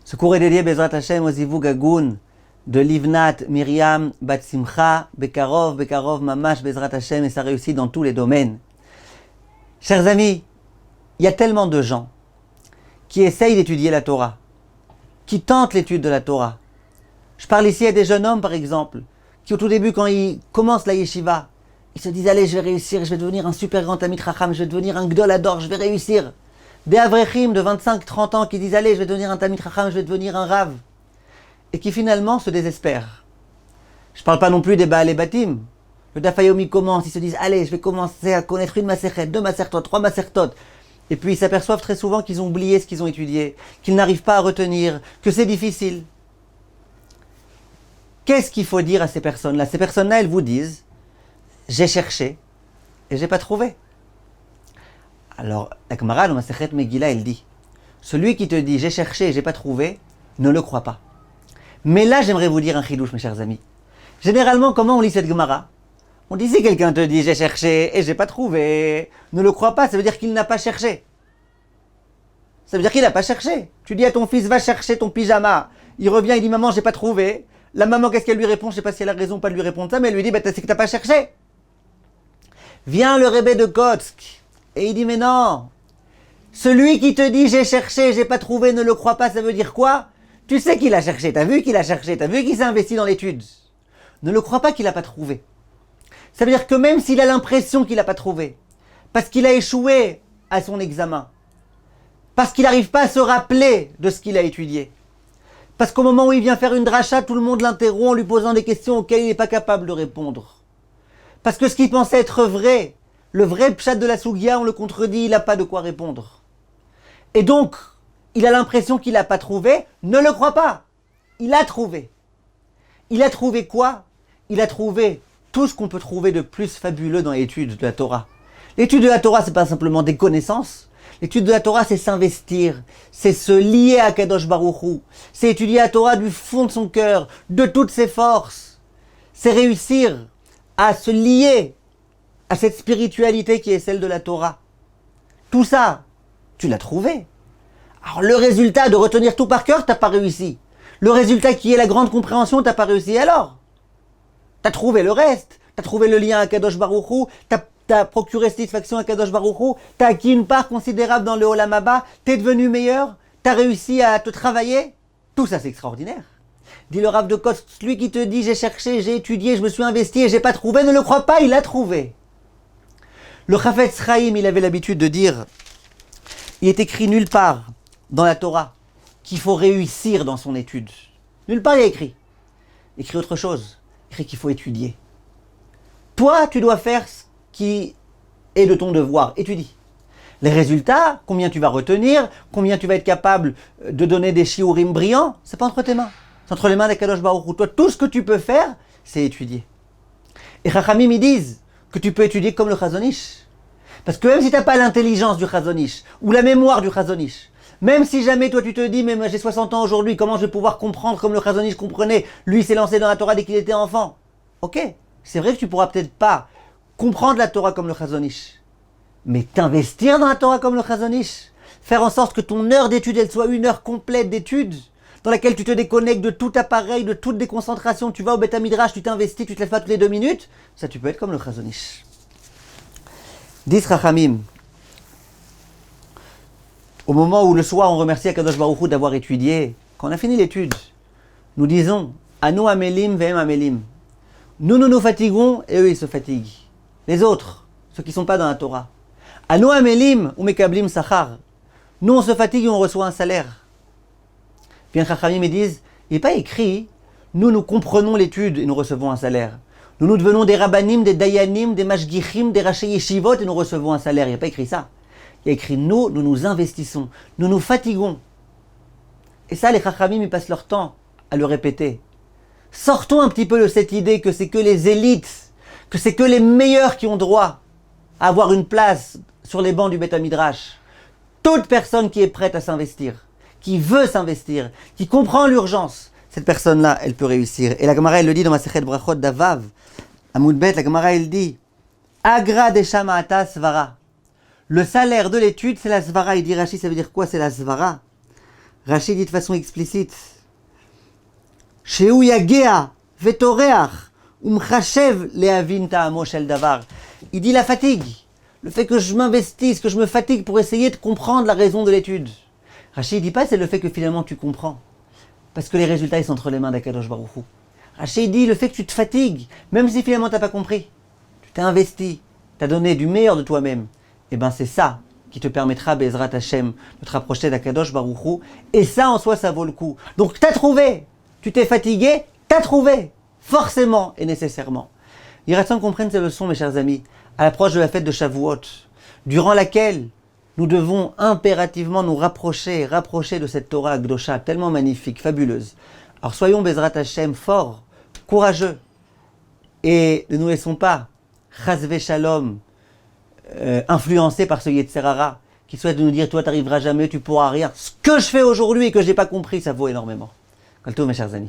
Ce cours est dédié, Bezrat Hashem, au Zivug Agun de Livnat Miriam Bat Simcha, Bekarov, Mamash, Bezrat Hashem, et ça réussit dans tous les domaines. Chers amis, il y a tellement de gens qui essayent d'étudier la Torah, qui tentent l'étude de la Torah. Je parle ici à des jeunes hommes, par exemple, qui au tout début, quand ils commencent la yeshiva, ils se disent, allez, je vais réussir, je vais devenir un super grand Talmid Chacham, je vais devenir un Gdol Ador, je vais réussir. Des Avrechim de 25-30 ans qui disent, allez, je vais devenir un Talmid Chacham, je vais devenir un Rav. Et qui finalement se désespèrent. Je ne parle pas non plus des Baal et Batim. Le Dafayomi commence, ils se disent, allez, je vais commencer à connaître une Maserhet, deux Masertot, trois Masertot. Et puis ils s'aperçoivent très souvent qu'ils ont oublié ce qu'ils ont étudié, qu'ils n'arrivent pas à retenir, que c'est difficile. Qu'est-ce qu'il faut dire à ces personnes-là? Ces personnes-là, elles vous disent, j'ai cherché et j'ai pas trouvé. Alors, la Gemara, dans Masechet Megillah, elle dit, celui qui te dit, j'ai cherché et j'ai pas trouvé, ne le crois pas. Mais là, j'aimerais vous dire un chidouche, mes chers amis. Généralement, comment on lit cette Gemara? On dit, si quelqu'un te dit, j'ai cherché et j'ai pas trouvé, ne le crois pas, ça veut dire qu'il n'a pas cherché. Ça veut dire qu'il n'a pas cherché. Tu dis à ton fils, va chercher ton pyjama. Il revient, il dit, maman, j'ai pas trouvé. La maman, qu'est-ce qu'elle lui répond? Je sais pas si elle a raison ou pas de lui répondre ça, mais elle lui dit, bah, c'est que t'as pas cherché. Vient le Rebbe de Kotsk, et il dit, mais non. Celui qui te dit, j'ai cherché, j'ai pas trouvé, ne le crois pas, ça veut dire quoi? Tu sais qu'il a cherché, t'as vu qu'il a cherché, t'as vu qu'il s'est investi dans l'étude. Ne le crois pas qu'il a pas trouvé. Ça veut dire que même s'il a l'impression qu'il a pas trouvé, parce qu'il a échoué à son examen, parce qu'il n'arrive pas à se rappeler de ce qu'il a étudié, parce qu'au moment où il vient faire une dracha, tout le monde l'interrompt en lui posant des questions auxquelles il n'est pas capable de répondre. Parce que ce qu'il pensait être vrai, le vrai pshat de la Sugia, on le contredit, il n'a pas de quoi répondre. Et donc, il a l'impression qu'il n'a pas trouvé, ne le crois pas. Il a trouvé. Il a trouvé quoi? Il a trouvé tout ce qu'on peut trouver de plus fabuleux dans l'étude de la Torah. L'étude de la Torah, c'est pas simplement des connaissances. L'étude de la Torah, c'est s'investir, c'est se lier à Kadosh Baruch Hu, c'est étudier la Torah du fond de son cœur, de toutes ses forces. C'est réussir à se lier à cette spiritualité qui est celle de la Torah. Tout ça, tu l'as trouvé. Alors le résultat de retenir tout par cœur, t'as pas réussi. Le résultat qui est la grande compréhension, t'as pas réussi. Alors, t'as trouvé le reste. T'as trouvé le lien à Kadosh Baruch Hu, t'as procuré satisfaction à Kadosh Baruch Hu, t'as acquis une part considérable dans le Olam Haba, t'es devenu meilleur, t'as réussi à te travailler. Tout ça, c'est extraordinaire. Dit le Rav de Kotsk, celui qui te dit, j'ai cherché, j'ai étudié, je me suis investi et j'ai pas trouvé, ne le crois pas, il a trouvé. Le Chafetz Chaim, il avait l'habitude de dire, il est écrit nulle part dans la Torah qu'il faut réussir dans son étude. Nulle part il y a écrit. Écrit autre chose. Écrit qu'il faut étudier. Toi, tu dois faire ce qui est de ton devoir. Étudie. Les résultats, combien tu vas retenir, combien tu vas être capable de donner des shiurim brillants, c'est pas entre tes mains. C'est entre les mains d'Akadosh Baruch Hu. Toi, tout ce que tu peux faire, c'est étudier. Et Chachamim, ils disent que tu peux étudier comme le Chazon Ish. Parce que même si tu n'as pas l'intelligence du Chazon Ish, ou la mémoire du Chazon Ish, même si jamais toi tu te dis, mais moi, j'ai 60 ans aujourd'hui, comment je vais pouvoir comprendre comme le Chazon Ish comprenait? Lui s'est lancé dans la Torah dès qu'il était enfant. Ok, c'est vrai que tu pourras peut-être pas comprendre la Torah comme le Chazon Ish, mais t'investir dans la Torah comme le Chazon Ish, faire en sorte que ton heure d'étude, elle soit une heure complète d'étude, dans laquelle tu te déconnectes de tout appareil, de toute déconcentration, tu vas au Beth Midrash, tu t'investis, tu te lèves pas toutes les 2 minutes, ça tu peux être comme le Chazon Ish. Dis Rachamim, au moment où le soir on remercie Akadosh Baruch Hu d'avoir étudié, quand on a fini l'étude, nous disons, Anu amelim ve'em amelim. Nous fatiguons et eux ils se fatiguent. Les autres, ceux qui ne sont pas dans la Torah. Anu amelim ou mekablim sachar. Nous on se fatigue et on reçoit un salaire. Bien Chachamim me disent, il n'est pas écrit, nous comprenons l'étude et nous recevons un salaire. Nous devenons des rabbanim, des dayanim, des mashgichim, des rachei yeshivot et nous recevons un salaire. Il n'y a pas écrit ça. Il y a écrit nous nous investissons, nous nous fatiguons. Et ça, les chachamim, ils passent leur temps à le répéter. Sortons un petit peu de cette idée que c'est que les élites, que c'est que les meilleurs qui ont droit à avoir une place sur les bancs du Beth Midrash. Toute personne qui est prête à s'investir, qui veut s'investir, qui comprend l'urgence, cette personne-là, elle peut réussir. Et la Gemara, elle le dit dans Masechet Brachot d'Avav, Amoud Bet, la Gemara, elle dit Agra de Shamata Svara. Le salaire de l'étude, c'est la Svara. Il dit Rashi, ça veut dire quoi? C'est la Svara. Rachid dit de façon explicite, Sheu yagea vetoreach umchashev lehavin ta'amo shel davar. Il dit la fatigue, le fait que je m'investisse, que je me fatigue pour essayer de comprendre la raison de l'étude. Rachid dit pas c'est le fait que finalement tu comprends, parce que les résultats ils sont entre les mains d'Akadosh Baruch Hu. Rachid dit le fait que tu te fatigues, même si finalement tu n'as pas compris, tu t'es investi, tu as donné du meilleur de toi-même, et bien c'est ça qui te permettra, Bezrat Hashem, de te rapprocher d'Akadosh Baruch Hu, et ça en soi ça vaut le coup. Donc tu as trouvé, tu t'es fatigué, tu as trouvé, forcément et nécessairement. Il reste qu'on comprenne ces leçons, mes chers amis, à l'approche de la fête de Shavuot, durant laquelle nous devons impérativement nous rapprocher de cette Torah Akdosha, tellement magnifique, fabuleuse. Alors soyons Bezrat Hashem forts, courageux, et ne nous laissons pas, Chazve Shalom, influencés par ce Yetzer Hara, qui souhaite nous dire, toi t'arriveras jamais, tu pourras rien. Ce que je fais aujourd'hui et que je n'ai pas compris, ça vaut énormément. Kol tov, mes chers amis.